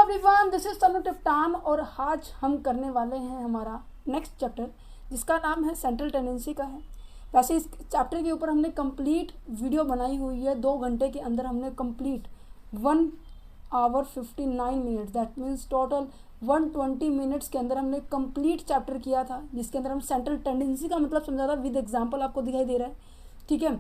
Everyone, this is तनु टिप्टान और आज हम करने वाले हैं हमारा नेक्स्ट चैप्टर जिसका नाम है सेंट्रल टेंडेंसी का है। वैसे इस चैप्टर के ऊपर हमने कंप्लीट वीडियो बनाई हुई है। 2 घंटे के अंदर हमने complete 1 hour 59 minutes, that means total 120 minutes के अंदर हमने कंप्लीट चैप्टर किया था, जिसके अंदर हम सेंट्रल टेंडेंसी का मतलब समझा था। विद एग्जाम्पल आपको दिखाई दे रहा है, ठीक है।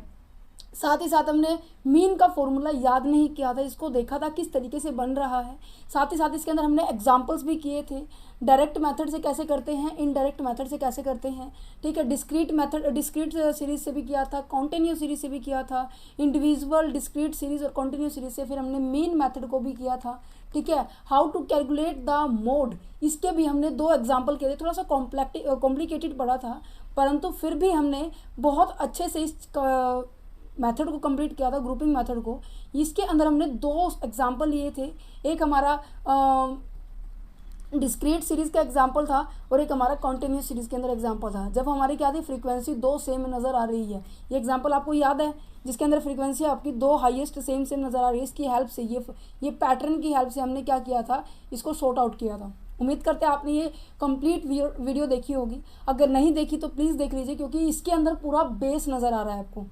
साथ ही साथ हमने मीन का फॉर्मूला याद नहीं किया था, इसको देखा था किस तरीके से बन रहा है। साथ ही साथ इसके अंदर हमने एग्जांपल्स भी किए थे, डायरेक्ट मेथड से कैसे करते हैं, इनडायरेक्ट मेथड से कैसे करते हैं, ठीक है। डिस्क्रीट मेथड, डिस्क्रीट सीरीज से भी किया था, कॉन्टिन्यूस सीरीज से भी किया था, इंडिविजुअल, डिस्क्रीट सीरीज और कॉन्टिन्यूस सीरीज से। फिर हमने मीन मेथड को भी किया था, ठीक है। How to calculate the mode, इसके भी हमने 2 एग्जाम्पल किए थे। थोड़ा सा कॉम्प्लिकेटेड पड़ा था, परंतु फिर भी हमने बहुत अच्छे से इस मेथड को कंप्लीट किया था, ग्रुपिंग मेथड को। इसके अंदर हमने 2 एग्जाम्पल लिए थे, एक हमारा डिस्क्रीट सीरीज़ का एग्जाम्पल था और एक हमारा कॉन्टिन्यूस सीरीज़ के अंदर एग्जाम्पल था। जब हमारी क्या थी, फ्रीक्वेंसी 2 सेम नज़र आ रही है। ये एग्जाम्पल आपको याद है, जिसके अंदर फ्रीक्वेंसी आपकी 2 हाईएस्ट सेम नज़र आ रही है। इसकी हेल्प से, ये पैटर्न की हेल्प से हमने क्या किया था, इसको सॉर्ट आउट किया था। उम्मीद करते हैं आपने ये कंप्लीट वीडियो देखी होगी। अगर नहीं देखी तो प्लीज़ देख लीजिए, क्योंकि इसके अंदर पूरा बेस नज़र आ रहा है आपको,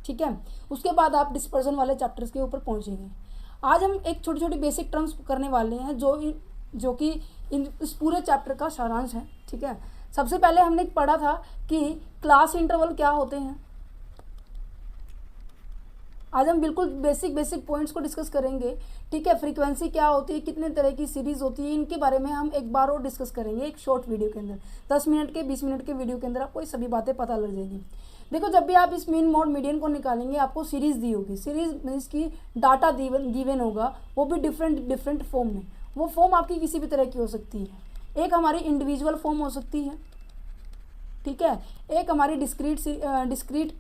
ठीक है। उसके बाद आप डिस्पर्जन वाले चैप्टर्स के ऊपर पहुंचेंगे। आज हम एक छोटी छोटी बेसिक टर्म्स करने वाले हैं जो कि इस पूरे चैप्टर का सारांश है, ठीक है। सबसे पहले हमने पढ़ा था कि क्लास इंटरवल क्या होते हैं। आज हम बिल्कुल बेसिक पॉइंट्स को डिस्कस करेंगे, ठीक है। फ्रीक्वेंसी क्या होती है, कितने तरह की सीरीज होती है, इनके बारे में हम एक बार और डिस्कस करेंगे एक शॉर्ट वीडियो के अंदर। 10 मिनट के 20 मिनट के वीडियो के अंदर आपको ये सभी बातें पता लग जाएगी। देखो, जब भी आप इस मीन मोड मीडियन को निकालेंगे, आपको सीरीज दी होगी। सीरीज मीन्स की डाटा गिवन होगा, वो भी डिफरेंट फॉर्म में। वो फॉर्म आपकी किसी भी तरह की हो सकती है। एक हमारी इंडिविजुअल फॉर्म हो सकती है, ठीक है। एक हमारी डिस्क्रीट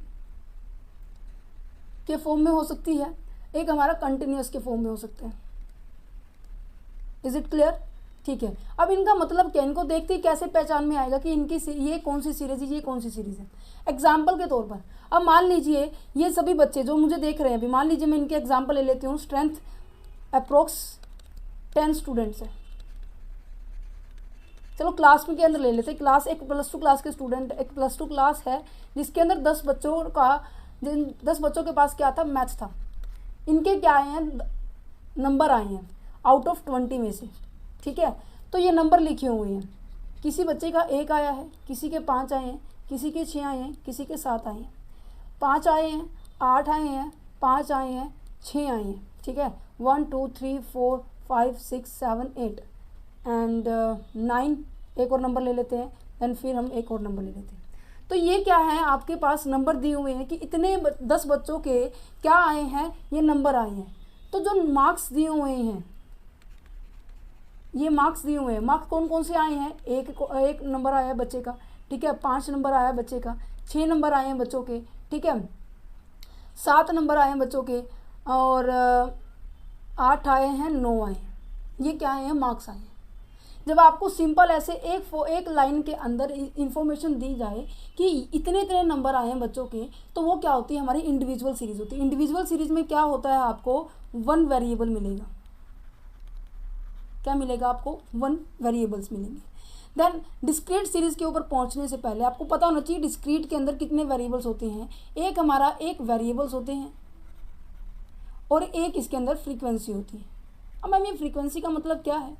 के फॉर्म में हो सकती है, एक हमारा कंटिन्यूस के फॉर्म में हो सकते हैं। इज इट क्लियर, ठीक है। अब इनका मतलब क्या, इनको देखते ही कैसे पहचान में आएगा कि इनकी ये कौन सी सीरीज है, ये कौन सी सीरीज है। एग्जाम्पल के तौर पर अब मान लीजिए ये सभी बच्चे जो मुझे देख रहे हैं अभी, मान लीजिए मैं इनके एग्जाम्पल ले लेती हूँ। स्ट्रेंथ अप्रोक्स 10 स्टूडेंट्स है। चलो क्लास में के अंदर ले लेते हैं। क्लास एक +2 क्लास के स्टूडेंट, एक +2 क्लास है जिसके अंदर 10 बच्चों के पास क्या था, मैथ्स था। इनके क्या आए हैं, नंबर आए हैं आउट ऑफ 20 में से, ठीक है। तो ये नंबर लिखे हुए हैं। किसी बच्चे का 1 आया है, किसी के 5 आए हैं, किसी के 6 आए हैं, किसी के 7 आए हैं, 5 आए हैं, 8 आए हैं, 5 आए हैं, 6 आए हैं, ठीक है। 1 2 3 4 5 6 7 8 एंड 9। एक और नंबर ले लेते हैं, एंड फिर हम एक और नंबर ले लेते हैं। तो ये क्या है, आपके पास नंबर दिए हुए हैं कि इतने 10 बच्चों के क्या आए हैं, ये नंबर आए हैं। तो जो मार्क्स दिए हुए हैं, ये मार्क्स दिए हुए हैं। मार्क्स कौन कौन से आए हैं, एक नंबर आया है बच्चे का, ठीक है। 5 नंबर आया है बच्चे का, 6 नंबर आए हैं बच्चों के, ठीक है। 7 नंबर आए हैं बच्चों के, और 8 आए हैं, 9 आए हैं। ये क्या आए हैं, मार्क्स आए हैं। जब आपको सिंपल ऐसे एक लाइन के अंदर इंफॉर्मेशन दी जाए कि इतने इतने नंबर आए हैं बच्चों के, तो वो क्या होती है, हमारी इंडिविजुअल सीरीज होती है। इंडिविजुअल सीरीज में क्या होता है, आपको 1 वेरिएबल मिलेगा। क्या मिलेगा आपको, 1 वेरिएबल्स मिलेंगे। देन डिस्क्रीट सीरीज के ऊपर पहुंचने से पहले आपको पता होना चाहिए डिस्क्रीट के अंदर कितने वेरिएबल्स होते हैं। एक हमारा एक वेरिएबल्स होते हैं और एक इसके अंदर फ्रीक्वेंसी होती है। अब मैम, ये फ्रीक्वेंसी का मतलब क्या है?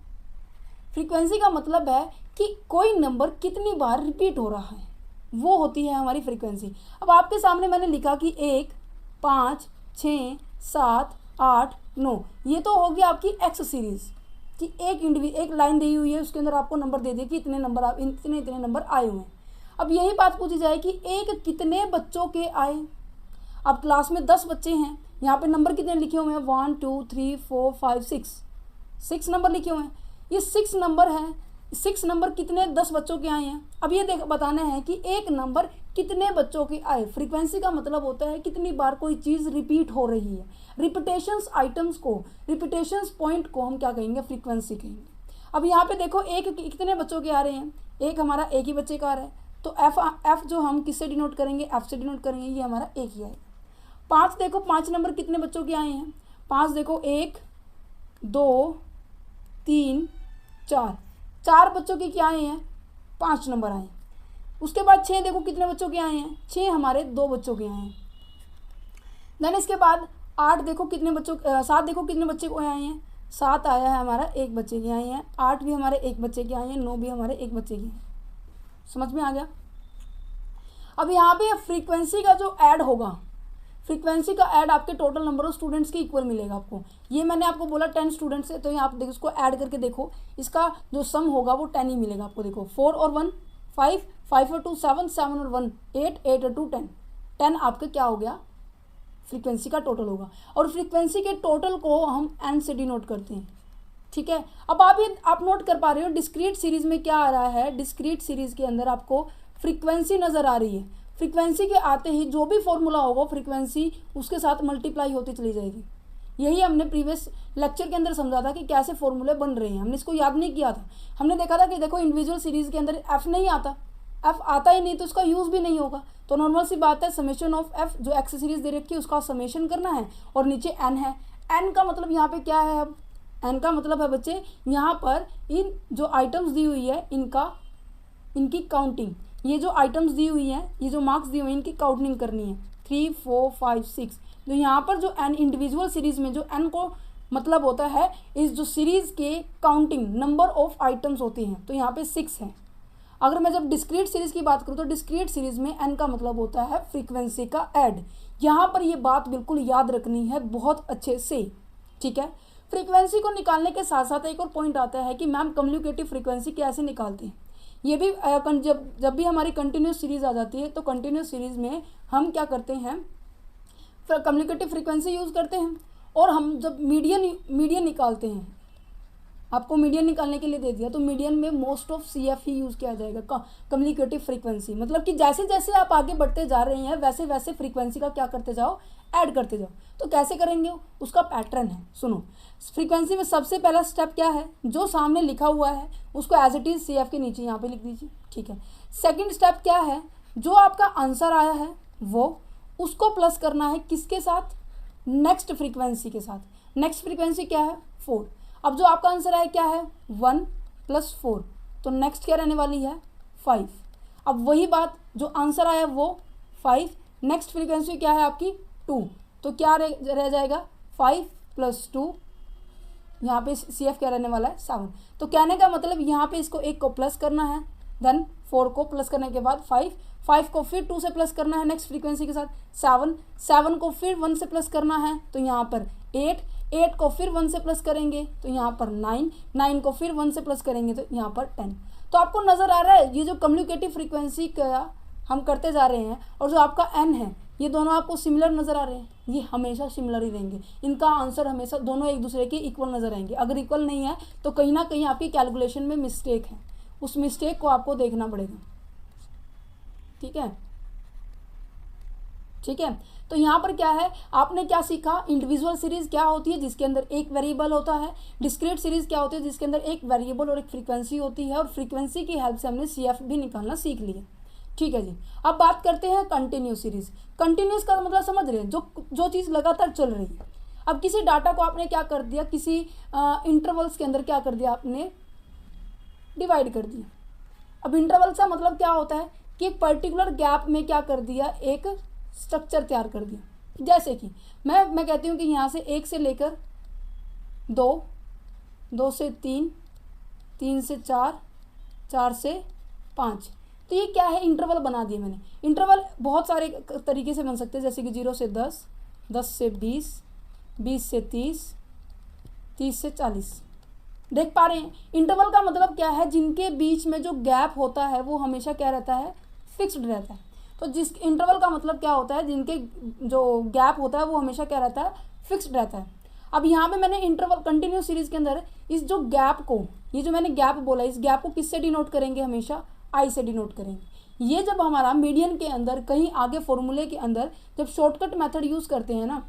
फ्रीक्वेंसी का मतलब है कि कोई नंबर कितनी बार रिपीट हो रहा है, वो होती है हमारी फ्रीक्वेंसी। अब आपके सामने मैंने लिखा कि 1 5 6 7 8 9, ये तो होगी आपकी एक्स सीरीज कि एक लाइन दी हुई है, उसके अंदर आपको नंबर दे दिए कि इतने नंबर आए हुए हैं। अब यही बात पूछी जाए कि एक कितने बच्चों के आए। अब क्लास में 10 बच्चे हैं, यहाँ पे नंबर कितने लिखे हुए हैं, 1 2 3 4 5 6 नंबर लिखे हुए हैं। ये 6 नंबर हैं, 6 नंबर कितने 10 बच्चों के आए हैं। अब ये बताना है कि एक नंबर कितने बच्चों के आए। फ्रीक्वेंसी का मतलब होता है कितनी बार कोई चीज़ रिपीट हो रही है। रिपीटेशंस रिपीटेशंस पॉइंट को हम क्या कहेंगे, फ्रीक्वेंसी कहेंगे। अब यहाँ पे देखो, एक कितने बच्चों के आ रहे हैं, एक हमारा एक ही बच्चे का आ रहा है, तो एफ जो हम किससे डिनोट करेंगे, एफ से डिनोट करेंगे, ये हमारा एक ही आएगा। 5 देखो, 5 नंबर कितने बच्चों के आए हैं, 5 देखो 1 2 3 4, 4 बच्चों के क्या आए हैं, 5 नंबर आए हैं। उसके बाद 6 देखो कितने बच्चों के आए हैं, 6 हमारे 2 बच्चों के आए हैं। देन इसके बाद 8 देखो कितने बच्चों 7 देखो कितने बच्चे को आए हैं, 7 आया है हमारा 1 बच्चे के आए हैं। 8 भी हमारे 1 बच्चे के आए हैं। 9 भी हमारे 1 बच्चे के हैं। समझ में आ गया। अब यहाँ पे फ्रीक्वेंसी का जो ऐड होगा, फ्रीक्वेंसी का ऐड आपके टोटल नंबर ऑफ स्टूडेंट्स के इक्वल मिलेगा आपको। ये मैंने आपको बोला 10 स्टूडेंट्स है, तो यहाँ आप देखो इसको ऐड करके देखो, इसका जो सम होगा वो 10 ही मिलेगा आपको। देखो 4 और 1 5, 5 और 2 7, 7 और 1 8, 8 और 2 10, 10 आपका क्या हो गया, फ्रीक्वेंसी का टोटल होगा। और फ्रीक्वेंसी के टोटल को हम n से डिनोट करते हैं। ठीक है, अब आप नोट कर पा रहे हो डिस्क्रीट सीरीज में क्या आ रहा है। डिस्क्रीट सीरीज के अंदर आपको फ्रीक्वेंसी नज़र आ रही है। फ्रीक्वेंसी के आते ही जो भी फॉर्मूला होगा फ्रीक्वेंसी उसके साथ मल्टीप्लाई होती चली जाएगी। यही हमने प्रीवियस लेक्चर के अंदर समझा था कि कैसे फॉर्मूले बन रहे हैं। हमने इसको याद नहीं किया था। हमने देखा था कि देखो इंडिविजुअल सीरीज के अंदर एफ नहीं आता, एफ आता ही नहीं तो उसका यूज़ भी नहीं होगा। तो नॉर्मल सी बात है, समेशन ऑफ एफ जो एक्स सीरीज दे रखी है उसका समेशन करना है, और नीचे एन है। एन का मतलब यहाँ पे क्या है, अब एन का मतलब है बच्चे यहाँ पर इन जो आइटम्स दी हुई है इनकी काउंटिंग, ये जो आइटम्स दी हुई हैं, ये जो मार्क्स दी हुई हैं, इनकी काउंटिंग करनी है। 3 4 5 6। तो यहाँ पर जो एन इंडिविजुअल सीरीज में जो एन को मतलब होता है इस जो सीरीज के काउंटिंग नंबर ऑफ आइटम्स होती हैं, तो यहाँ पे 6 है। अगर मैं जब डिस्क्रीट सीरीज की बात करूँ तो डिस्क्रीट सीरीज में एन का मतलब होता है फ्रीक्वेंसी का ऐड। यहाँ पर ये बात बिल्कुल याद रखनी है बहुत अच्छे से। ठीक है, फ्रीक्वेंसी को निकालने के साथ साथ एक और पॉइंट आता है कि मैम कम्युनिकेटिव फ्रीक्वेंसी कैसे निकालते हैं। ये भी जब भी हमारी कंटिन्यूस सीरीज आ जाती है तो कंटिन्यूस सीरीज में हम क्या करते हैं, कम्युनिकेटिव फ्रीक्वेंसी यूज़ करते हैं। और हम जब मीडियन निकालते हैं, आपको मीडियन निकालने के लिए दे दिया तो मीडियन में मोस्ट ऑफ सी एफ ही यूज़ किया जाएगा कम्युनिकेटिव फ्रीक्वेंसी। मतलब कि जैसे जैसे आप आगे बढ़ते जा रहे हैं वैसे वैसे फ्रीक्वेंसी का क्या करते जाओ, ऐड करते जाओ। तो कैसे करेंगे, उसका पैटर्न है। सुनो, फ्रीक्वेंसी में सबसे पहला स्टेप क्या है, जो सामने लिखा हुआ है उसको as it is C F के नीचे यहाँ पे लिख दीजिए। ठीक है, सेकेंड स्टेप क्या है, जो आपका आंसर आया है वो उसको प्लस करना है किसके साथ, नेक्स्ट फ्रीक्वेंसी के साथ। नेक्स्ट फ्रीक्वेंसी क्या है, 4। अब जो आपका आंसर आया क्या है, 1 + 4, तो नेक्स्ट क्या रहने वाली है, 5। अब वही बात जो आंसर आया वो 5, नेक्स्ट फ्रीक्वेंसी क्या है आपकी 2, तो क्या रह जाएगा 5 + 2, यहाँ पे सी एफ क्या रहने वाला है 7। तो कहने का मतलब यहाँ पे इसको 1 को प्लस करना है, देन 4 को प्लस करने के बाद 5 को फिर 2 से प्लस करना है नेक्स्ट फ्रीक्वेंसी के साथ, 7 को फिर 1 से प्लस करना है तो यहाँ पर 8 को फिर 1 से प्लस करेंगे तो यहाँ पर 9 को फिर 1 से प्लस करेंगे तो यहाँ पर 10। तो आपको नज़र आ रहा है ये जो कम्युनिकेटिव फ्रीक्वेंसी का हम करते जा रहे हैं और जो आपका एन है ये दोनों आपको सिमिलर नज़र आ रहे हैं, ये हमेशा सिमिलर ही रहेंगे। इनका आंसर हमेशा दोनों एक दूसरे के इक्वल नज़र आएंगे। अगर इक्वल नहीं है तो कहीं ना कहीं आपकी कैलकुलेशन में मिस्टेक है, उस मिस्टेक को आपको देखना पड़ेगा। ठीक है, ठीक है। तो यहाँ पर क्या है, आपने क्या सीखा, इंडिविजुअल सीरीज क्या होती है जिसके अंदर एक वेरिएबल होता है, डिस्क्रीट सीरीज क्या होती है जिसके अंदर एक वेरिएबल और एक फ्रीक्वेंसी होती है, और फ्रीक्वेंसी की हेल्प से हमने सी एफ भी निकालना सीख लिया। ठीक है जी, अब बात करते हैं कंटिन्यूस सीरीज। कंटिन्यूस का मतलब समझ रहे हैं, जो चीज़ लगातार चल रही है। अब किसी डाटा को आपने क्या कर दिया, किसी इंटरवल्स के अंदर क्या कर दिया, आपने डिवाइड कर दिया। अब इंटरवल का मतलब क्या होता है कि एक पर्टिकुलर गैप में क्या कर दिया, एक स्ट्रक्चर तैयार कर दिया। जैसे कि मैं कहती हूँ कि यहाँ से 1 से लेकर 2, 2 से 3, 3 से 4, 4 से 5, तो ये क्या है, इंटरवल बना दिए मैंने। इंटरवल बहुत सारे तरीके से बन सकते हैं, जैसे कि 0 से 10, 10 से 20, 20 से 30, 30 से 40। देख पा रहे हैं, इंटरवल का मतलब क्या है, जिनके बीच में जो गैप होता है वो हमेशा क्या रहता है, फिक्स्ड रहता है। तो जिस इंटरवल का मतलब क्या होता है, जिनके जो गैप होता है वो हमेशा क्या रहता है, फिक्स्ड रहता है। अब यहाँ पे मैंने इंटरवल कंटिन्यूस सीरीज के अंदर इस जो गैप को, ये जो मैंने गैप बोला, इस गैप को किससे डिनोट करेंगे, हमेशा आई से डिनोट करेंगे। ये जब हमारा मीडियन के अंदर कहीं आगे फॉर्मूले के अंदर जब शॉर्टकट मेथड यूज़ करते हैं ना,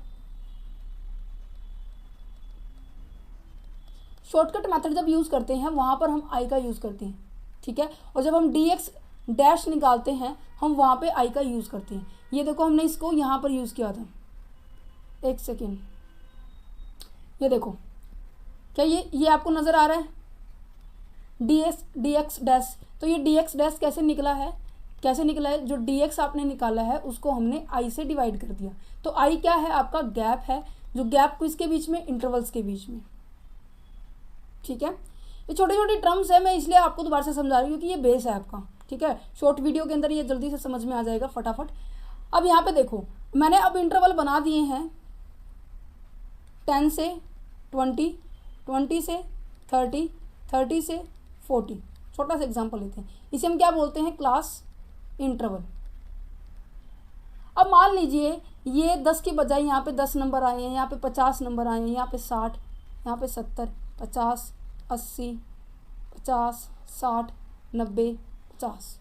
शॉर्टकट मेथड जब यूज़ करते हैं वहाँ पर हम आई का यूज़ करते हैं। ठीक है, और जब हम dx डैश निकालते हैं हम वहाँ पे आई का यूज़ करते हैं। ये देखो हमने इसको यहाँ पर यूज़ किया था, एक सेकेंड, ये देखो क्या ये आपको नज़र आ रहा है, डी एक्स डैश। तो ये डी एक्स डैश कैसे निकला है, जो डी एक्स आपने निकाला है उसको हमने आई से डिवाइड कर दिया। तो आई क्या है, आपका गैप है, जो गैप किसके बीच में, इंटरवल्स के बीच में। ठीक है, ये छोटी छोटी टर्म्स है, मैं इसलिए आपको दोबारा से समझा रही हूँ क्योंकि ये बेस है आपका। ठीक है, शॉर्ट वीडियो के अंदर ये जल्दी से समझ में आ जाएगा फटाफट। अब यहाँ पे देखो, मैंने अब इंटरवल बना दिए हैं 10 से 20, 20 से 30, 30 से 40। छोटा सा एग्जांपल लेते हैं, इसे हम क्या बोलते हैं, क्लास इंटरवल। अब मान लीजिए ये 10 की बजाय यहाँ पे 10 नंबर आए हैं, यहाँ पे 50 नंबर आए हैं, यहाँ पे 60, यहाँ पे 70, 50, 80, 50, 60, 90, 50,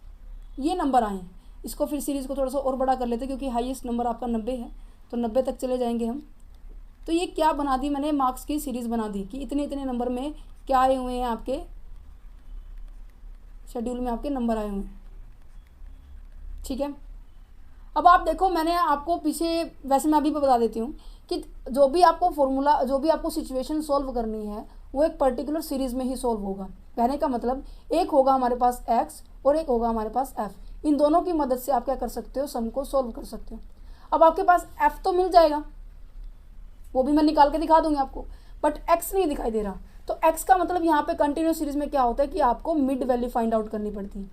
ये नंबर आए हैं। इसको फिर सीरीज़ को थोड़ा सा और बड़ा कर लेते हैं क्योंकि हाईएस्ट नंबर आपका 90 है, तो 90 तक चले जाएंगे हम। तो ये क्या बना दी मैंने, मार्क्स की सीरीज़ बना दी कि इतने इतने नंबर में क्या आए हुए हैं, आपके शेड्यूल में आपके नंबर आए हुए हैं। ठीक है, अब आप देखो, मैंने आपको पीछे, वैसे मैं अभी बता देती हूँ कि जो भी आपको फॉर्मूला, जो भी आपको सिचुएशन सॉल्व करनी है वो एक पर्टिकुलर सीरीज़ में ही सॉल्व होगा। कहने का मतलब एक होगा हमारे पास x और एक होगा हमारे पास f, इन दोनों की मदद से आप क्या कर सकते हो, सम को सॉल्व कर सकते हो। अब आपके पास f तो मिल जाएगा, वो भी मैं निकाल के दिखा दूंगी आपको, बट x नहीं दिखाई दे रहा। तो x का मतलब यहाँ पे कंटिन्यूस सीरीज में क्या होता है कि आपको मिड वैल्यू फाइंड आउट करनी पड़ती है।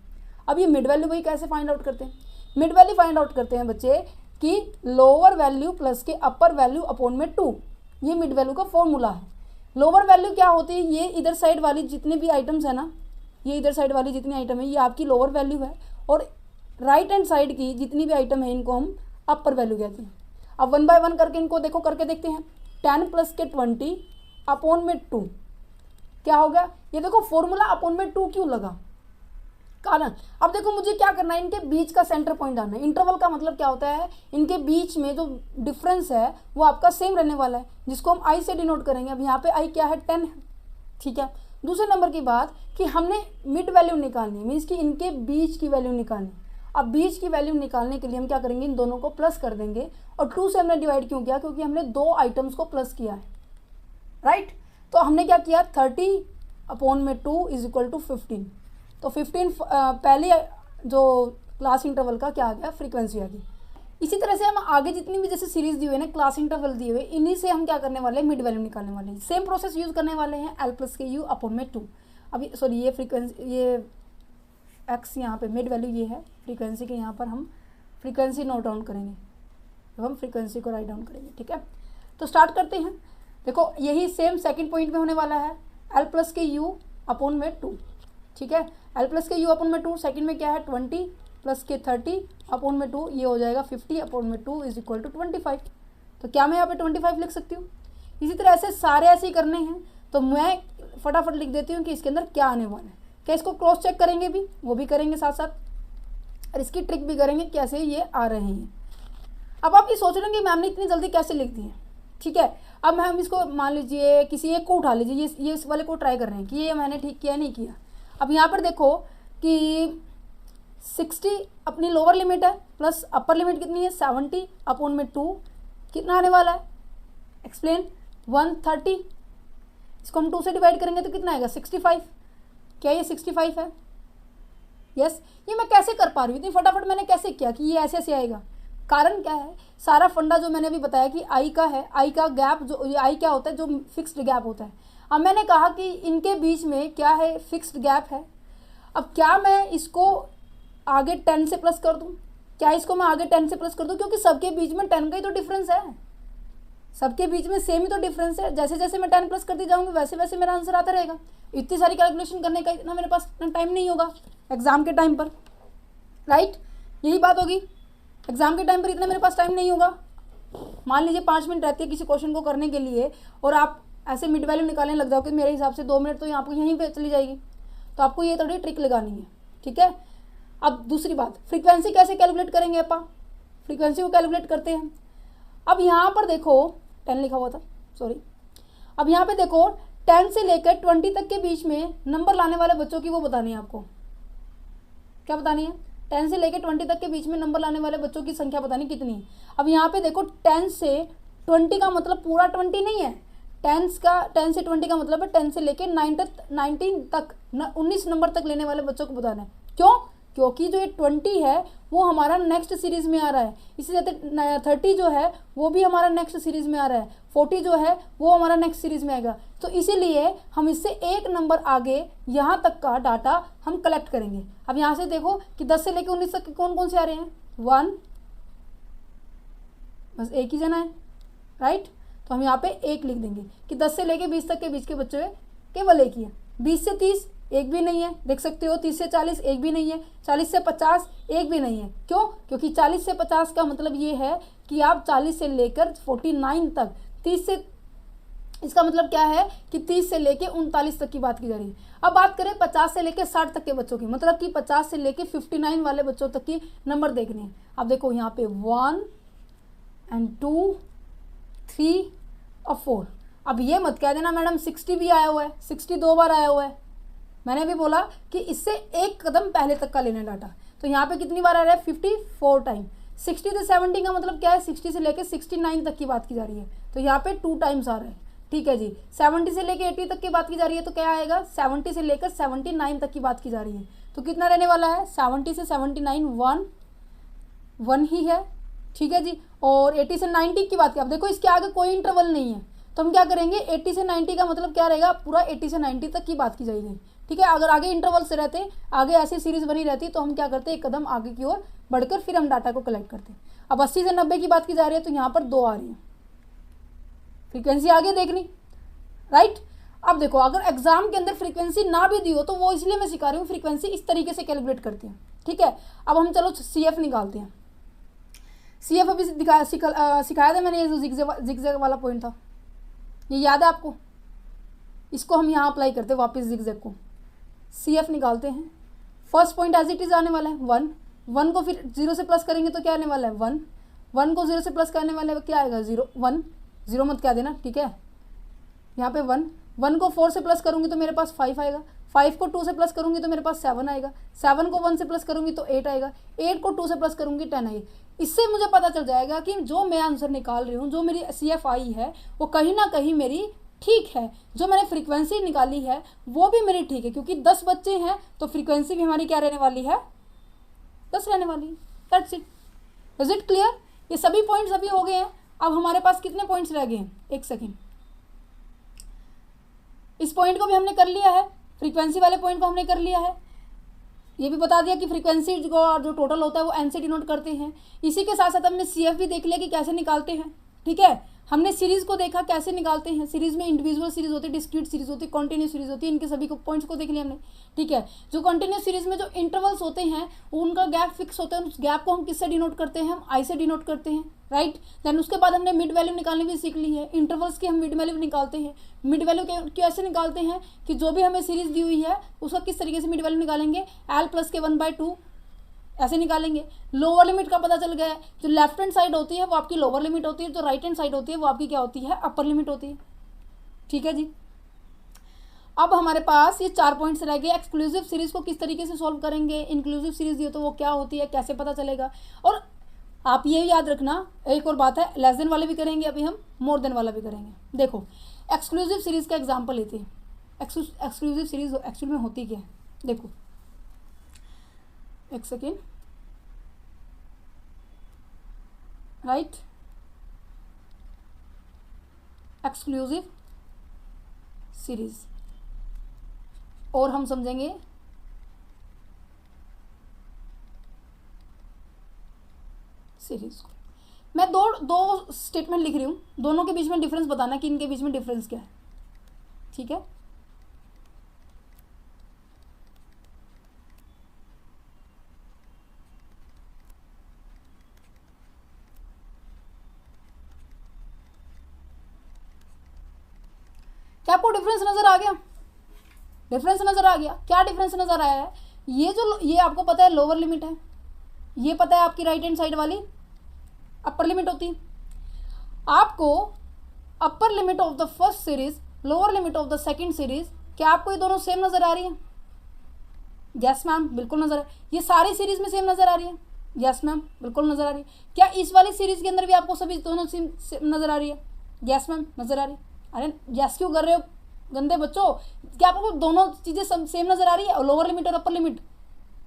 अब ये मिड वैल्यू वही कैसे फाइंड आउट करते हैं, मिड वैल्यू फाइंड आउट करते हैं बच्चे कि लोअर वैल्यू प्लस के अपर वैल्यू अपॉन में 2, ये मिड वैल्यू का फॉर्मूला है। लोअर वैल्यू क्या होती है, ये इधर साइड वाली जितने भी आइटम्स है ना, ये इधर साइड वाली जितनी आइटम है ये आपकी लोअर वैल्यू है, और राइट हैंड साइड की जितनी भी आइटम है इनको हम अपर वैल्यू कहते हैं। अब 1 बाय 1 करके इनको देखो, करके देखते हैं। 10 प्लस के 20 अपॉन में 2 क्या हो गया, ये देखो फॉर्मूला अपॉन में 2 क्यों लगा, कारण। अब देखो मुझे क्या करना है, इनके बीच का सेंटर पॉइंट आना है। इंटरवल का मतलब क्या होता है, इनके बीच में जो डिफरेंस है वो आपका सेम रहने वाला है, जिसको हम आई से डिनोट करेंगे। अब यहाँ पे आई क्या है, 10 है। ठीक है, दूसरे नंबर की बात कि हमने मिड वैल्यू निकालनी है, मीन्स कि इनके बीच की वैल्यू निकालनी। अब बीच की वैल्यू निकालने के लिए हम क्या करेंगे, इन दोनों को प्लस कर देंगे। और 2 से हमने डिवाइड क्यों किया, क्योंकि हमने 2 आइटम्स को प्लस किया है, राइट। तो हमने क्या किया, 30 अपॉन में 2 इज इक्वल टू 15। तो 15 पहले जो क्लास इंटरवल का क्या आ गया, फ्रीक्वेंसी आ गई। इसी तरह से हम आगे जितनी भी जैसे सीरीज दी हुई है ना, क्लास इंटरवल दिए हुए, इन्हीं से हम क्या करने वाले हैं, मिड वैल्यू निकालने वाले हैं। सेम प्रोसेस यूज़ करने वाले हैं, एल प्लस के यू अपॉन में 2। अभी सॉरी, ये फ्रीक्वेंसी, ये एक्स यहाँ पे मिड वैल्यू ये है, फ्रीक्वेंसी के यहाँ पर हम फ्रीक्वेंसी नोट डाउन करेंगे, जब हम फ्रीक्वेंसी को राइट डाउन करेंगे। ठीक है, तो स्टार्ट करते हैं। देखो यही सेम सेकंड पॉइंट में होने वाला है, एल प्लस के यू अपॉन में 2। ठीक है, एल प्लस के यू अपॉन में 2, सेकंड में क्या है 20 प्लस के 30 अपॉन में 2, ये हो जाएगा 50 अपॉन में 2 इज इक्वल टू 25। तो क्या मैं यहाँ पे 25 लिख सकती हूँ। इसी तरह ऐसे सारे ऐसे ही करने हैं, तो मैं फटाफट लिख देती हूँ कि इसके अंदर क्या आने वाला है। क्या इसको क्रॉस चेक करेंगे भी, वो भी करेंगे साथ साथ, और इसकी ट्रिक भी करेंगे कैसे ये आ रहे हैं। अब आप ये सोच रहे हैं कि मैम ने इतनी जल्दी कैसे लिख दी है। ठीक है, अब हम इसको मान लीजिए किसी एक को उठा लीजिए, ये इस वाले को ट्राई कर रहे हैं कि ये मैंने ठीक किया नहीं किया। अब यहाँ पर देखो कि 60 अपनी लोअर लिमिट है, प्लस अपर लिमिट कितनी है 70 अपॉन में 2, कितना आने वाला है, एक्सप्लेन 130। इसको हम 2 से डिवाइड करेंगे तो कितना आएगा 65। क्या ये 65 है, यस। ये मैं कैसे कर पा रही हूँ इतनी फटाफट, मैंने कैसे किया कि ये ऐसे ऐसे आएगा। कारण क्या है, सारा फंडा जो मैंने अभी बताया कि आई का है, आई का गैप, जो आई क्या होता है, जो फिक्स्ड गैप होता है। अब मैंने कहा कि इनके बीच में क्या है, फिक्स्ड गैप है। अब क्या मैं इसको आगे 10 से प्लस कर दूं, क्या इसको मैं आगे 10 से प्लस कर दूं, क्योंकि सबके बीच में 10 का ही तो डिफरेंस है, सबके बीच में सेम ही तो डिफरेंस है। जैसे जैसे मैं 10 प्लस करती जाऊंगी वैसे वैसे मेरा आंसर आता रहेगा। इतनी सारी कैलकुलेशन करने का इतना मेरे पास इतना टाइम नहीं होगा एग्जाम के टाइम पर, राइट। यही बात होगी, एग्जाम के टाइम पर इतना मेरे पास टाइम नहीं होगा। मान लीजिए 5 मिनट रहती है किसी क्वेश्चन को करने के लिए, और आप ऐसे मिड वैल्यू निकालने लग जाओगे, मेरे हिसाब से 2 मिनट तो आपको यहीं पे चली जाएगी। तो आपको ये थोड़ी ट्रिक लगानी है, ठीक है। अब दूसरी बात, फ्रीक्वेंसी कैसे कैलकुलेट करेंगे अपा, फ्रीक्वेंसी को कैलकुलेट करते हैं। अब यहाँ पर देखो 10 लिखा हुआ था, सॉरी। अब यहाँ पे देखो 10 से लेकर 20 तक के बीच में नंबर लाने वाले बच्चों की वो बतानी है आपको, क्या बतानी है, 10 से लेकर 20 तक के बीच में नंबर लाने वाले बच्चों की संख्या बतानी कितनी है। अब यहाँ पे देखो 10 से 20 का मतलब पूरा 20 नहीं है, 10 से 20 का मतलब है 10 से लेके 19 तक 19 नंबर तक लेने वाले बच्चों को बताना है। क्यों? क्योंकि जो ये 20 है वो हमारा नेक्स्ट सीरीज में आ रहा है, इसी तरह 30 जो है वो भी हमारा नेक्स्ट सीरीज में आ रहा है, 40 जो है वो हमारा नेक्स्ट सीरीज में आएगा। तो इसीलिए हम इससे एक नंबर आगे यहाँ तक का डाटा हम कलेक्ट करेंगे। अब यहाँ से देखो कि 10 से लेकर 19 तक कौन कौन से आ रहे हैं, 1, बस एक ही जना है, राइट। तो हम यहाँ पे एक लिख देंगे कि 10 से लेके 20 तक के बीच के बच्चों में केवल एक ही है। 20 से 30 एक भी नहीं है, देख सकते हो। 30 से 40 एक भी नहीं है। 40 से 50 एक भी नहीं है। क्यों? क्योंकि 40 से 50 का मतलब ये है कि आप 40 से लेकर 49 तक, 30 से, इसका मतलब क्या है कि 30 से लेके 39 तक की बात की जा रही है। अब बात करें 50 से लेके 60 तक के बच्चों की, मतलब कि 50 से लेके 59 वाले बच्चों तक की नंबर देखने हैं। अब देखो यहाँ पे 1 and 2 3 और 4। अब ये मत कह देना मैडम 60 भी आया हुआ है, 60 2 बार आया हुआ है। मैंने भी बोला कि इससे एक कदम पहले तक का लेना डाटा। तो यहाँ पे कितनी बार आ रहा है, 54 टाइम। 60 से 70 का मतलब क्या है, 60 से लेके 69 तक की बात की जा रही है, तो यहाँ पे 2 टाइम्स आ रहा है। ठीक है जी। 70 से लेके 80 तक की बात की जा रही है, तो क्या आएगा, 70 से लेकर 79 तक की बात की जा रही है, तो कितना रहने वाला है, 70 से 79 1 ही है। ठीक है जी। और 80 से 90 की बात की, अब देखो इसके आगे कोई इंटरवल नहीं है, तो हम क्या करेंगे, 80 से 90 का मतलब क्या रहेगा, पूरा 80 से 90 तक की बात की जाएगी। ठीक है। अगर आगे इंटरवल से रहते, आगे ऐसी सीरीज बनी रहती, तो हम क्या करते, एक कदम आगे की ओर बढ़कर फिर हम डाटा को कलेक्ट करते। अब 80 से 90 की बात की जा रही है, तो यहाँ पर 2 आ रही है, फ्रीक्वेंसी आगे देखनी, राइट। अब देखो अगर एग्जाम के अंदर फ्रीक्वेंसी ना भी दी हो, तो वो इसलिए मैं सिखा रही हूँ, फ्रीक्वेंसी इस तरीके से कैलकुलेट करते हैं। ठीक है। अब हम चलो CF निकालते हैं। CF अभी सिखाया था मैंने, ये जो जिगजैग वाला पॉइंट था, ये याद है आपको, इसको हम यहाँ अप्लाई करते हैं वापस जिगजैग को। CF निकालते हैं। First point as it is आने वाला है 1 को फिर 0 से प्लस करेंगे तो क्या आने वाला है 1 को 0 से प्लस करने वाले क्या आएगा 0 1 0 मत क्या देना। ठीक है। यहाँ पे 1 को 4 से प्लस करूँगी तो मेरे पास 5 आएगा, 5 को 2 से प्लस करूँगी तो मेरे पास 7 आएगा, 7 को 1 से प्लस करूँगी तो 8 आएगा, 8 को 2 से प्लस करूँगी 10 आएगी। इससे मुझे पता चल जाएगा कि जो मैं आंसर निकाल रही हूँ, जो मेरी CF आई है, वो कहीं ना कहीं मेरी ठीक है, जो मैंने फ्रीक्वेंसी निकाली है वो भी मेरी ठीक है, क्योंकि 10 बच्चे हैं तो फ्रीक्वेंसी भी हमारी क्या रहने वाली है, 10 रहने वाली है। That's it. Is it clear? ये सभी पॉइंट्स अभी हो गए हैं। अब हमारे पास कितने पॉइंट्स रह गए हैं, एक सेकेंड। इस पॉइंट को भी हमने कर लिया है, फ्रीक्वेंसी वाले पॉइंट को हमने कर लिया है। ये भी बता दिया कि फ्रीक्वेंसी जो टोटल होता है वो N से डिनोट करते हैं। इसी के साथ साथ हमने CF भी देख लिया कि कैसे निकालते हैं। ठीक है। हमने सीरीज को देखा कैसे निकालते हैं। सीरीज में इंडिविजुअल सीरीज होती है, डिस्क्रीट सीरीज होती है, कॉन्टिन्यूस सीरीज होती है, इनके सभी को पॉइंट्स को देख लिया हमने। ठीक है। जो कॉन्टिन्यूस सीरीज में जो इंटरवल्स होते हैं उनका गैप फिक्स होता है, उस गैप को हम किससे डिनोट करते हैं, हम I से डिनोट करते हैं, राइट। देन उसके बाद हमने मिड वैल्यू निकालनी भी सीख ली है। इंटरवल्स की हम मिड वैल्यू निकालते हैं। मिड वैल्यू कैसे निकालते हैं कि जो भी हमें सीरीज दी हुई है उसका किस तरीके से मिड वैल्यू निकालेंगे, L प्लस के 1/2 ऐसे निकालेंगे। लोअर लिमिट का पता चल गया है, जो लेफ्ट हैंड साइड होती है वो आपकी लोअर लिमिट होती है, जो राइट हैंड साइड होती है वो आपकी क्या होती है, अपर लिमिट होती है। ठीक है जी। अब हमारे पास ये 4 पॉइंट्स रह गए। एक्सक्लूसिव सीरीज को किस तरीके से सॉल्व करेंगे, इंक्लूसिव सीरीज दी हो तो वो क्या होती है, कैसे पता चलेगा। और आप ये याद रखना, एक और बात है, लेस देन वाले भी करेंगे अभी हम, मोर देन वाला भी करेंगे। देखो एक्सक्लूसिव सीरीज का एग्जाम्पल लेते हैं। एक्सक्लूसिव सीरीज एक्चुअल में होती क्या है, देखो एक सेकेंड, राइट। एक्सक्लूसिव सीरीज, और हम समझेंगे सीरीज को। मैं दो स्टेटमेंट लिख रही हूँ, दोनों के बीच में डिफरेंस बताना कि इनके बीच में डिफरेंस क्या है। ठीक है। क्या आपको डिफरेंस नजर आ गया? डिफरेंस नजर आ गया। क्या डिफरेंस नजर आया है, ये आपको पता है लोअर लिमिट है, ये पता है आपकी राइट हैंड साइड वाली अपर लिमिट होती है। आपको upper limit of the first series, lower limit of the second series, क्या आपको ये दोनों सेम नजर आ रही है? यस मैम, बिल्कुल नजर आ रही है। ये सारी सीरीज में सेम नजर आ रही है? यस मैम, बिल्कुल नजर आ रही है। क्या इस वाली सीरीज के अंदर भी आपको सभी दोनों सेम नजर आ रही है? यस मैम, नजर आ रही है। अरे यस क्यों कर रहे हो गंदे बच्चों? क्या आपको दोनों चीज़ें सेम नज़र आ रही है, लोअर लिमिट और अपर लिमिट?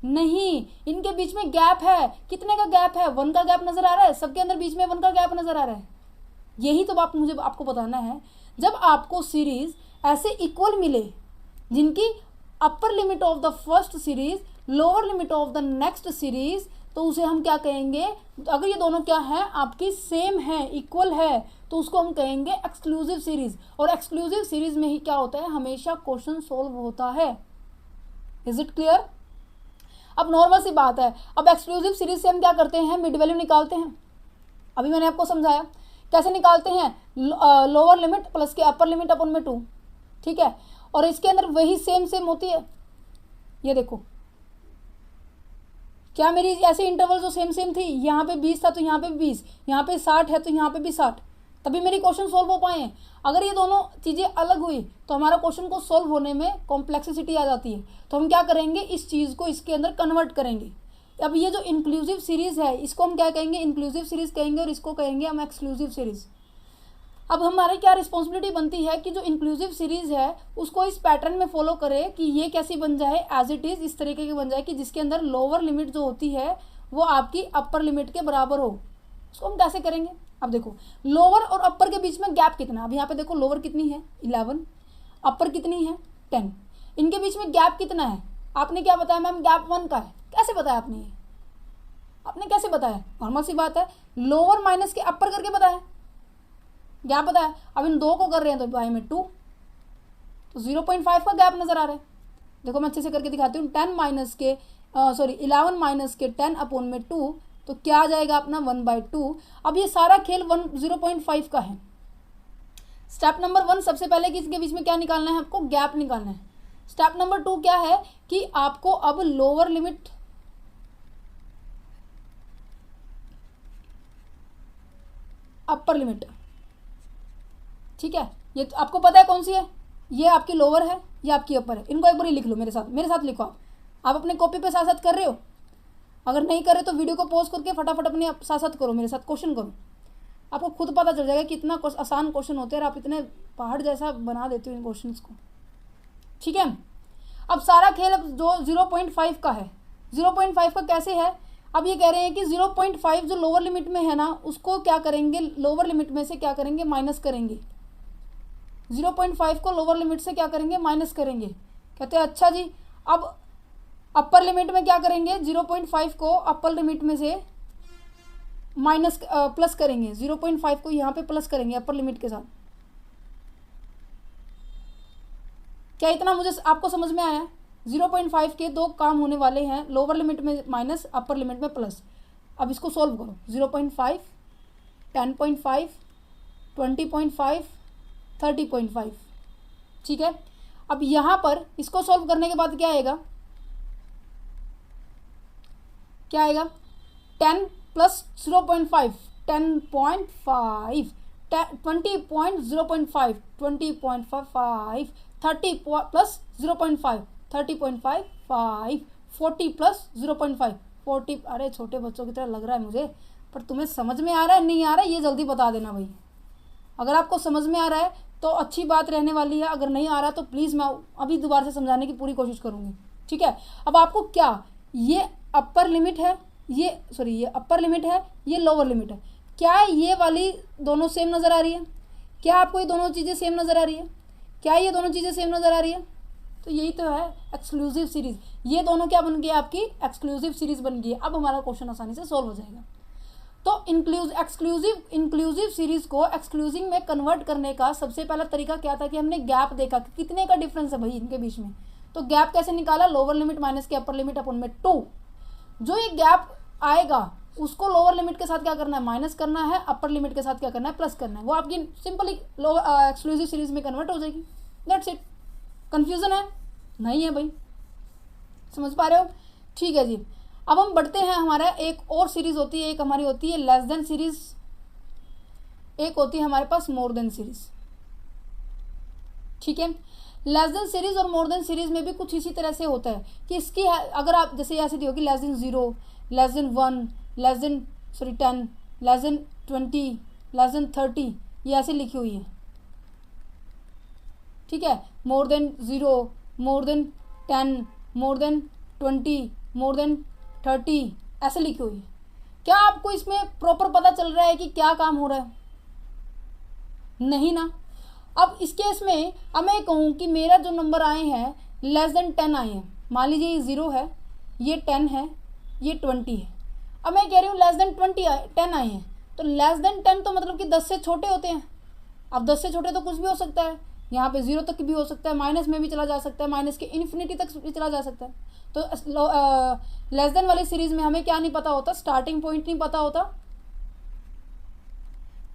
नहीं, इनके बीच में गैप है। कितने का गैप है? 1 का गैप नज़र आ रहा है, सबके अंदर बीच में 1 का गैप नज़र आ रहा है। यही तो बात मुझे आपको बताना है। जब आपको सीरीज ऐसे इक्वल मिले जिनकी upper limit of the first series lower limit of the next series, तो उसे हम क्या कहेंगे? अगर ये दोनों क्या है आपकी सेम है, इक्वल है, तो उसको हम कहेंगे एक्सक्लूसिव सीरीज। और एक्सक्लूसिव सीरीज में ही क्या होता है? हमेशा क्वेश्चन सोल्व होता है। Is it clear? अब नॉर्मल सी बात है, अब एक्सक्लूसिव सीरीज से हम क्या करते हैं? मिड वैल्यू निकालते हैं। अभी मैंने आपको समझाया कैसे निकालते हैं, लोअर लिमिट प्लस के अपर लिमिट अपन में 2, ठीक है। और इसके अंदर वही सेम होती है। ये देखो क्या मेरी ऐसे इंटरवल जो सेम थी, यहाँ पे 20 था तो यहाँ पे भी 20, यहाँ पे 60 है तो यहाँ पे भी 60, तभी मेरी क्वेश्चन सोल्व हो पाए हैं। अगर ये दोनों चीज़ें अलग हुई तो हमारा क्वेश्चन को सोल्व होने में कॉम्प्लेक्सिटी आ जाती है। तो हम क्या करेंगे? इस चीज़ को इसके अंदर कन्वर्ट करेंगे। अब ये जो इंक्लूसिव सीरीज़ है इसको हम क्या कहेंगे? इंक्लूसिव सीरीज़ कहेंगे, और इसको कहेंगे हम एक्सक्लूसिव सीरीज़। अब हमारी क्या रिस्पॉन्सिबिलिटी बनती है कि जो इंक्लूसिव सीरीज़ है उसको इस पैटर्न में फॉलो करे कि ये कैसी बन जाए, एज इट इज़ इस तरीके की बन जाए कि जिसके अंदर लोअर लिमिट जो होती है वो आपकी अपर लिमिट के बराबर हो। उसको हम कैसे करेंगे? अब देखो लोअर और अपर के बीच में गैप कितना, अब यहाँ पे देखो लोअर कितनी है 11, अपर कितनी है 10, इनके बीच में गैप कितना है? आपने क्या बताया मैम? गैप 1 का है। कैसे बताया आपने? ये आपने कैसे बताया? नॉर्मल सी बात है, लोअर माइनस के अपर करके बताया, गैप बताया। अब इन दो को कर रहे हैं तो बाई में 2, तो 0.5 का गैप नजर आ रहा है। देखो मैं अच्छे से करके दिखाती हूँ। 11 माइनस के 10 अपॉन में 2, तो क्या आ जाएगा अपना 1/2। अब ये सारा खेल 0.5 का है। स्टेप नंबर 1 सबसे पहले कि इसके बीच में क्या निकालना है? आपको गैप निकालना है। स्टेप नंबर 2 क्या है कि आपको अब लोअर लिमिट अपर लिमिट, ठीक है, ये तो आपको पता है कौन सी है, ये आपकी लोअर है, ये आपकी अपर है। इनको एक बार लिख लो मेरे साथ लिखो। आप अपने कॉपी पे साथ कर रहे हो? अगर नहीं कर रहे तो वीडियो को पॉज करके फटाफट अपने साथ करो, मेरे साथ क्वेश्चन करो। आपको खुद पता चल जाएगा कि इतना आसान क्वेश्चन होते हैं और आप इतने पहाड़ जैसा बना देते हो इन क्वेश्चन को, ठीक है। अब सारा खेल अब जो 0.5 का है, 0.5 का कैसे है? अब ये कह रहे हैं कि 0.5 जो लोअर लिमिट में है ना उसको क्या करेंगे? लोअर लिमिट में से क्या करेंगे? माइनस करेंगे। 0.5 को लोअर लिमिट से क्या करेंगे? माइनस करेंगे। कहते हैं अच्छा जी, अब अपर लिमिट में क्या करेंगे? 0.5 को अपर लिमिट में से माइनस प्लस करेंगे। 0.5 को यहाँ पे प्लस करेंगे अपर लिमिट के साथ। क्या इतना मुझे आपको समझ में आया? 0.5 के दो काम होने वाले हैं, लोअर लिमिट में माइनस, अपर लिमिट में प्लस। अब इसको सॉल्व करो। 0.5, 10.5, 20.5, 30.5, ठीक है। अब यहाँ पर इसको सॉल्व करने के बाद क्या आएगा? 10 प्लस 0.5, 10.5, 20.0.5, 20.5, 30 प्लस 0.5, 30.5, 40 प्लस 0.5, 40। अरे छोटे बच्चों की तरह लग रहा है मुझे, पर तुम्हें समझ में आ रहा है नहीं आ रहा है ये जल्दी बता देना भाई। अगर आपको समझ में आ रहा है तो अच्छी बात रहने वाली है, अगर नहीं आ रहा तो प्लीज़ मैं अभी दोबारा से समझाने की पूरी कोशिश करूँगी, ठीक है। अब आपको क्या, ये अपर लिमिट है, ये अपर लिमिट है, ये लोअर लिमिट है। क्या ये वाली दोनों सेम नज़र आ रही है? क्या आपको ये दोनों चीज़ें सेम नज़र आ रही है? क्या ये दोनों चीज़ें सेम नज़र आ रही है? तो यही तो है एक्सक्लूसिव सीरीज़। ये दोनों क्या बन गई? आपकी एक्सक्लूसिव सीरीज़ बन गई है। अब हमारा क्वेश्चन आसानी से सॉल्व हो जाएगा। तो इंक्लूसिव सीरीज़ को एक्सक्लूसिव में कन्वर्ट करने का सबसे पहला तरीका क्या था कि हमने गैप देखा कि कितने का डिफरेंस है भाई इनके बीच में। तो गैप कैसे निकाला? लोअर लिमिट माइनस के अपर लिमिट अपन में 2। जो ये गैप आएगा उसको लोअर लिमिट के साथ क्या करना है? माइनस करना है, अपर लिमिट के साथ क्या करना है? प्लस करना है। वो आपकी सिंपली एक्सक्लूसिव सीरीज में कन्वर्ट हो जाएगी। That's it. कंफ्यूजन है? नहीं है भाई, समझ पा रहे हो? ठीक है जी। अब हम बढ़ते हैं, हमारा एक और सीरीज होती है, एक हमारी होती है लेस देन सीरीज, एक होती है हमारे पास मोर देन सीरीज, ठीक है। लेस देन सीरीज और मोर देन सीरीज में भी कुछ इसी तरह से होता है कि इसकी अगर आप जैसे ऐसे दी होगी less than 0, less than 1, less than 10, less than 20, less than 30, ये ऐसे लिखी हुई है, ठीक है, more than 0, more than 10, more than 20, more than 30, ऐसे लिखी हुई है। क्या आपको इसमें प्रॉपर पता चल रहा है कि क्या काम हो रहा है? नहीं ना। अब इस केस में अब मैं कहूँ कि मेरा जो नंबर आए हैं लेस देन 10 आए हैं, मान लीजिए ये 0 है, ये 10 है, ये 20 है। अब मैं कह रही हूँ लेस देन 10 आए हैं, तो लेस देन 10 तो मतलब कि 10 से छोटे होते हैं। अब 10 से छोटे तो कुछ भी हो सकता है, यहाँ पे 0 तक भी हो सकता है, माइनस में भी चला जा सकता है, माइनस के इन्फिनिटी तक भी चला जा सकता है। तो लेस देन वाली सीरीज में हमें क्या नहीं पता होता? स्टार्टिंग पॉइंट नहीं पता होता,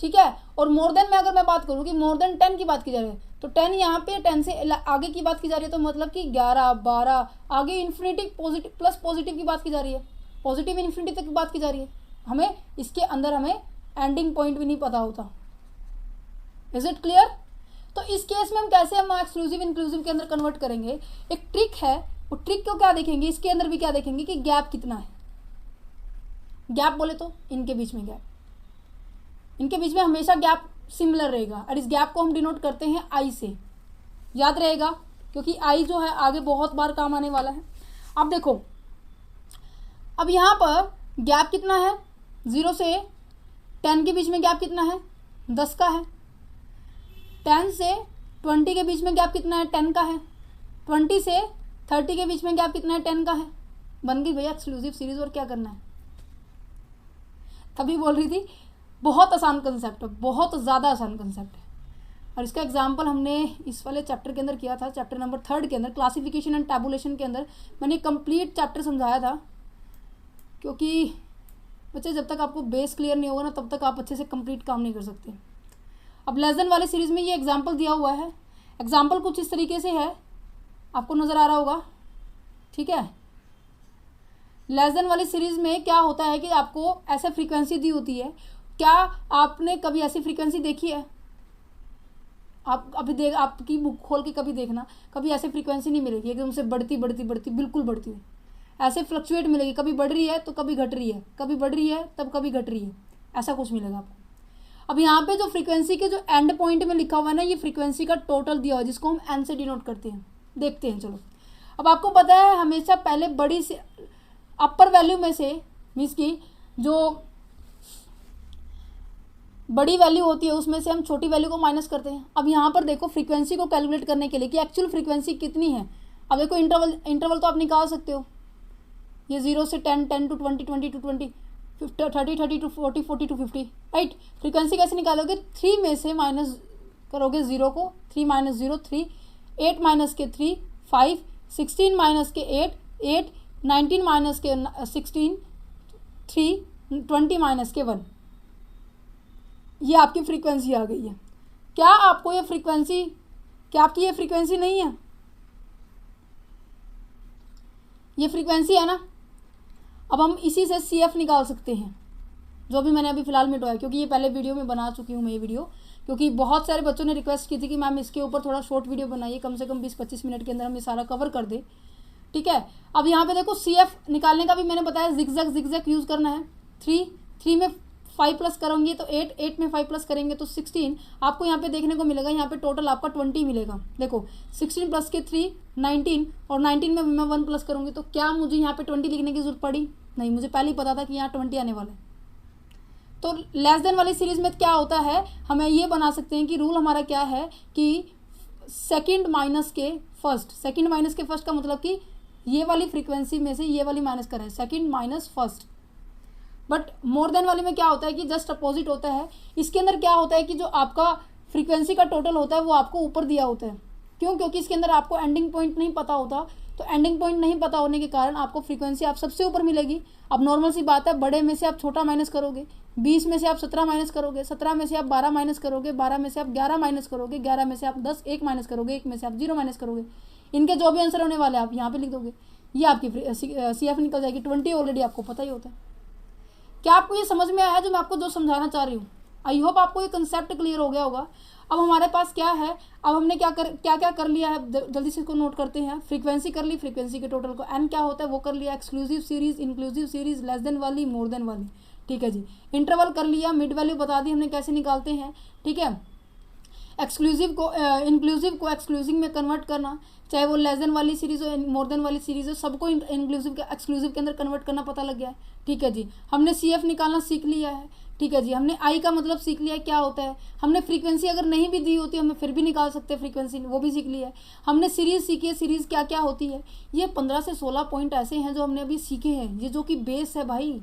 ठीक है। और मोर देन में अगर मैं बात करूँ कि मोर देन 10 की बात की जा रही है, तो 10 यहाँ पे 10 से आगे की बात की जा रही है, तो मतलब कि 11, 12 आगे इन्फिनिटी पॉजिटिव प्लस पॉजिटिव की बात की जा रही है, पॉजिटिव इन्फिनिटी तक की बात की जा रही है। हमें इसके अंदर हमें एंडिंग पॉइंट भी नहीं पता होता। Is it clear? तो इस केस में हम कैसे हम एक्सक्लूसिव इंक्लूसिव के अंदर कन्वर्ट करेंगे? एक ट्रिक है, वो ट्रिक को क्या देखेंगे, इसके अंदर भी क्या देखेंगे कि गैप कितना है। गैप बोले तो इनके बीच में गैप, इनके बीच में हमेशा गैप सिमिलर रहेगा, और इस गैप को हम डिनोट करते हैं आई से। याद रहेगा, क्योंकि आई जो है आगे बहुत बार काम आने वाला है। अब देखो, अब यहाँ पर गैप कितना है? 0 से 10 के बीच में गैप कितना है? 10 का है। 10 से 20 के बीच में गैप कितना है? 10 का है। 20 से 30 के बीच में गैप कितना है? 10 का है। बन गई भैया एक्सक्लूसिव सीरीज, और क्या करना है? तभी बोल रही थी बहुत आसान कंसेप्ट है, बहुत ज़्यादा आसान कंसेप्ट है। और इसका एग्जाम्पल हमने इस वाले चैप्टर के अंदर किया था, चैप्टर नंबर 3 के अंदर, क्लासिफिकेशन एंड टैबुलेशन के अंदर मैंने कंप्लीट चैप्टर समझाया था। क्योंकि बच्चे जब तक आपको बेस क्लियर नहीं होगा ना, तब तक आप अच्छे से कंप्लीट काम नहीं कर सकते। अब लेस देन वाले सीरीज़ में ये एग्जाम्पल दिया हुआ है। एग्जाम्पल कुछ इस तरीके से है, आपको नज़र आ रहा होगा, ठीक है। लेस देन वाली सीरीज़ में क्या होता है कि आपको ऐसे फ्रीक्वेंसी दी होती है। क्या आपने कभी ऐसी फ्रीक्वेंसी देखी है? आप अभी आपकी बुक खोल के कभी देखना, कभी ऐसे फ्रीक्वेंसी नहीं मिलेगी एकदम से बढ़ती बढ़ती बढ़ती, बिल्कुल बढ़ती हुई। ऐसे फ्लक्चुएट मिलेगी, कभी बढ़ रही है तो कभी घट रही है, कभी बढ़ रही है तब कभी घट रही है, ऐसा कुछ मिलेगा आपको। अब यहाँ पे जो फ्रीक्वेंसी के जो एंड पॉइंट में लिखा हुआ है ना, ये फ्रीक्वेंसी का टोटल दिया हुआ है, जिसको हम एन से डिनोट करते हैं। देखते हैं, चलो। अब आपको पता है हमेशा पहले बड़ी से अपर वैल्यू में से, मीन्स की जो बड़ी वैल्यू होती है उसमें से हम छोटी वैल्यू को माइनस करते हैं। अब यहाँ पर देखो फ्रीक्वेंसी को कैलकुलेट करने के लिए कि एक्चुअल फ्रीक्वेंसी कितनी है। अब देखो इंटरवल तो आप निकाल सकते हो, ये 0 से 10, 10 to 20, 20 to 20, 30, 30 to 40, 40 to 50, right. Frequency कैसे निकालोगे? 3 में से माइनस करोगे 0 को, 3 माइनस 0 3, 8 माइनस के 3 5, 16 माइनस के 8 8, 19 माइनस के 16 3, 20 माइनस के 1। ये आपकी फ्रीक्वेंसी आ गई है। क्या आपको ये फ्रीक्वेंसी, क्या आपकी ये फ्रीक्वेंसी नहीं है? ये फ्रीक्वेंसी है ना। अब हम इसी से CF निकाल सकते हैं, जो भी मैंने अभी फ़िलहाल मिटवाया, क्योंकि ये पहले वीडियो में बना चुकी हूँ मैं ये वीडियो, क्योंकि बहुत सारे बच्चों ने रिक्वेस्ट की थी कि मैम इसके ऊपर थोड़ा शॉर्ट वीडियो बनाइए, कम से कम 20-25 मिनट के अंदर हम ये सारा कवर कर दे, ठीक है। अब यहाँ पे देखो CF निकालने का भी मैंने बताया, जिगजैग यूज़ करना है। 3 में 5 प्लस करोगे तो 8, 8 में 5 प्लस करेंगे तो 16। आपको यहाँ पे देखने को मिलेगा, यहाँ पे टोटल आपका 20 मिलेगा। देखो 16 प्लस के 3 19, और 19 में मैं 1 प्लस करूँगी तो क्या मुझे यहाँ पे 20 लिखने की जरूरत पड़ी? नहीं, मुझे पहले ही पता था कि यहाँ 20 आने वाला है। तो लेस देन वाली सीरीज़ में क्या होता है, हमें ये बना सकते हैं कि रूल हमारा क्या है कि सेकंड माइनस के फर्स्ट। सेकंड माइनस के फर्स्ट का मतलब कि ये वाली फ्रीक्वेंसी में से ये वाली माइनस करें, second minus first. But more than वाली में क्या होता है कि जस्ट अपोजिट होता है। इसके अंदर क्या होता है कि जो आपका फ्रीक्वेंसी का टोटल होता है वो आपको ऊपर दिया होता है। क्यों? क्योंकि इसके अंदर आपको एंडिंग पॉइंट नहीं पता होता, तो एंडिंग पॉइंट नहीं पता होने के कारण आपको फ्रीक्वेंसी आप सबसे ऊपर मिलेगी। अब नॉर्मल सी बात है, बड़े में से आप छोटा माइनस करोगे, 20 में से आप 17 माइनस करोगे, 17 में से आप 12 माइनस करोगे, 12 में से आप 11 माइनस करोगे, 11 में से आप 10 1 माइनस करोगे, 1 में से आप 0 माइनस करोगे। इनके जो भी आंसर होने वाले आप यहाँ पे लिख दोगे, ये आपकी CF निकल जाएगी। 20 ऑलरेडी आपको पता ही होता है। क्या आपको ये समझ में आया जो मैं आपको जो समझाना चाह रही हूँ? आई होप आपको ये कंसेप्ट क्लियर हो गया होगा। अब हमारे पास क्या है, अब हमने क्या कर लिया है, जल्दी से इसको नोट करते हैं। फ्रीक्वेंसी कर ली, फ्रीक्वेंसी के टोटल को एन क्या होता है वो कर लिया, exclusive series, inclusive series, less than वाली, मोर देन वाली, ठीक है जी। इंटरवल कर लिया, मिड वैल्यू बता दी हमने कैसे निकालते हैं, ठीक है। एक्सक्लूसिव को इंक्लूसिव को एक्सक्लूसिव में कन्वर्ट करना, चाहे वो लेस देन वाली सीरीज़ हो मोर देन वाली सीरीज़ हो, सबको इंक्लूसिव के एक्सक्लूसिव के अंदर कन्वर्ट करना पता लग गया है। ठीक है जी, हमने CF निकालना सीख लिया है। ठीक है जी, हमने आई का मतलब सीख लिया है क्या होता है। हमने फ्रीक्वेंसी अगर नहीं भी दी होती हमें फिर भी निकाल सकते हैं फ्रीक्वेंसी, वो भी सीख लिया है। हमने सीरीज़ सीखी है, सीरीज़ क्या क्या होती है। ये 15 से 16 पॉइंट ऐसे हैं जो हमने अभी सीखे हैं, ये जो कि बेस है भाई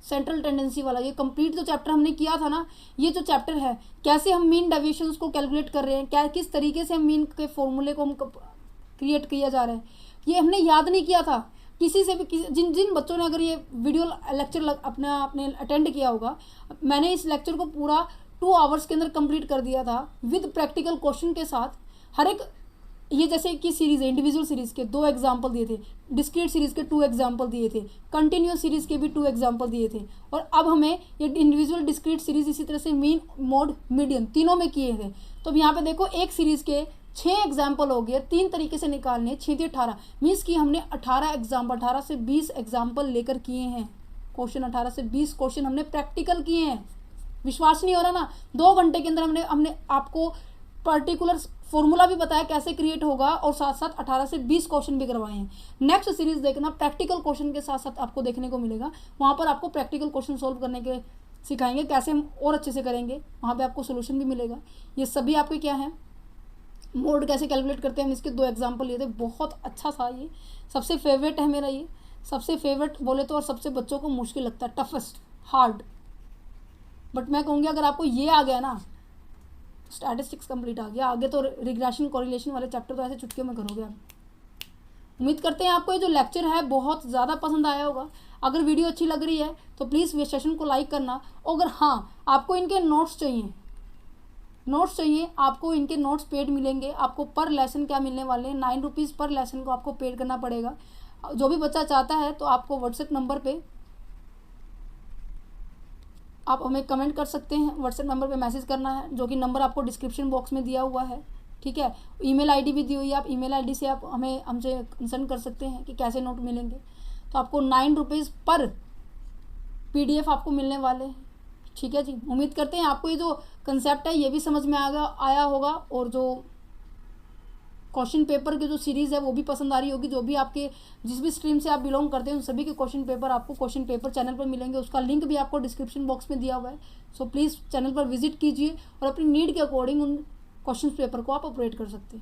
सेंट्रल टेंडेंसी वाला। ये कंप्लीट जो चैप्टर हमने किया था ना, ये जो चैप्टर है कैसे हम मीन डेविएशंस को कैलकुलेट कर रहे हैं, क्या किस तरीके से हम मीन के फॉर्मूले को हम क्रिएट किया जा रहा है, ये हमने याद नहीं किया था। किसी से भी जिन बच्चों ने अगर ये वीडियो लेक्चर अपने अटेंड किया होगा, मैंने इस लेक्चर को पूरा 2 आवर्स के अंदर कंप्लीट कर दिया था विद प्रैक्टिकल क्वेश्चन के साथ। हर एक ये जैसे कि सीरीज़ है, इंडिविजुअल सीरीज़ के 2 एग्जाम्पल दिए थे, डिस्क्रीट सीरीज़ के 2 एग्जाम्पल दिए थे, कंटिन्यूस सीरीज़ के भी 2 एग्जाम्पल दिए थे, और अब हमें ये इंडिविजुअल डिस्क्रीट सीरीज़ इसी तरह से मीन मोड मीडियन तीनों में किए थे। तो अब यहाँ पे देखो एक सीरीज़ के 6 एग्जाम्पल हो गए, 3 तरीके से निकालने, 6 से 18 मीन्स कि हमने 18 एग्जाम्पल 18 से 20 एग्जाम्पल लेकर किए हैं क्वेश्चन। 18 से 20 क्वेश्चन हमने प्रैक्टिकल किए हैं। विश्वास नहीं हो रहा ना, 2 घंटे के अंदर हमने आपको पर्टिकुलर फॉर्मूला भी बताया कैसे क्रिएट होगा, और साथ साथ 18 से 20 क्वेश्चन भी करवाए हैं। नेक्स्ट सीरीज देखना, प्रैक्टिकल क्वेश्चन के साथ साथ आपको देखने को मिलेगा, वहाँ पर आपको प्रैक्टिकल क्वेश्चन सोल्व करने के सिखाएंगे, कैसे हम और अच्छे से करेंगे, वहाँ पे आपको सोल्यूशन भी मिलेगा। ये सभी आपके क्या है, मोड कैसे कैलकुलेट करते हैं, हम इसके 2 एग्जाम्पल लिए थे, बहुत अच्छा था। ये सबसे फेवरेट है मेरा, ये सबसे फेवरेट बोले तो, और सबसे बच्चों को मुश्किल लगता है, टफेस्ट हार्ड। बट मैं कहूँगी अगर आपको ये आ गया ना, स्टैटिस्टिक्स कंप्लीट आ गया, आगे तो रिग्रेशन कोरिलेशन वाले चैप्टर तो ऐसे चुटकियों में करोगे आप। उम्मीद करते हैं आपको ये जो लेक्चर है बहुत ज़्यादा पसंद आया होगा। अगर वीडियो अच्छी लग रही है तो प्लीज़ ये सेशन को लाइक करना। अगर हाँ आपको इनके नोट्स चाहिए, आपको इनके नोट्स पेड मिलेंगे। आपको पर लेसन क्या मिलने वाले हैं, 9 रुपीज़ पर लेसन को आपको पेड करना पड़ेगा। जो भी बच्चा चाहता है तो आपको व्हाट्सएप नंबर पे आप हमें कमेंट कर सकते हैं, व्हाट्सएप नंबर पे मैसेज करना है, जो कि नंबर आपको डिस्क्रिप्शन बॉक्स में दिया हुआ है। ठीक है, ईमेल आईडी भी दी हुई है, आप ईमेल आईडी से आप हमसे कंसल्ट कर सकते हैं कि कैसे नोट मिलेंगे। तो आपको 9 रुपीज़ पर PDF आपको मिलने वाले हैं। ठीक है जी, उम्मीद करते हैं आपको ये जो कंसेप्ट है ये भी समझ में आया होगा, और जो क्वेश्चन पेपर की जो सीरीज़ है वो भी पसंद आ रही होगी। जो भी आपके जिस भी स्ट्रीम से आप बिलोंग करते हैं उन सभी के क्वेश्चन पेपर आपको क्वेश्चन पेपर चैनल पर मिलेंगे, उसका लिंक भी आपको डिस्क्रिप्शन बॉक्स में दिया हुआ है। सो प्लीज़ चैनल पर विजिट कीजिए और अपनी नीड के अकॉर्डिंग उन क्वेश्चन पेपर को आप ऑपरेट कर सकते हैं।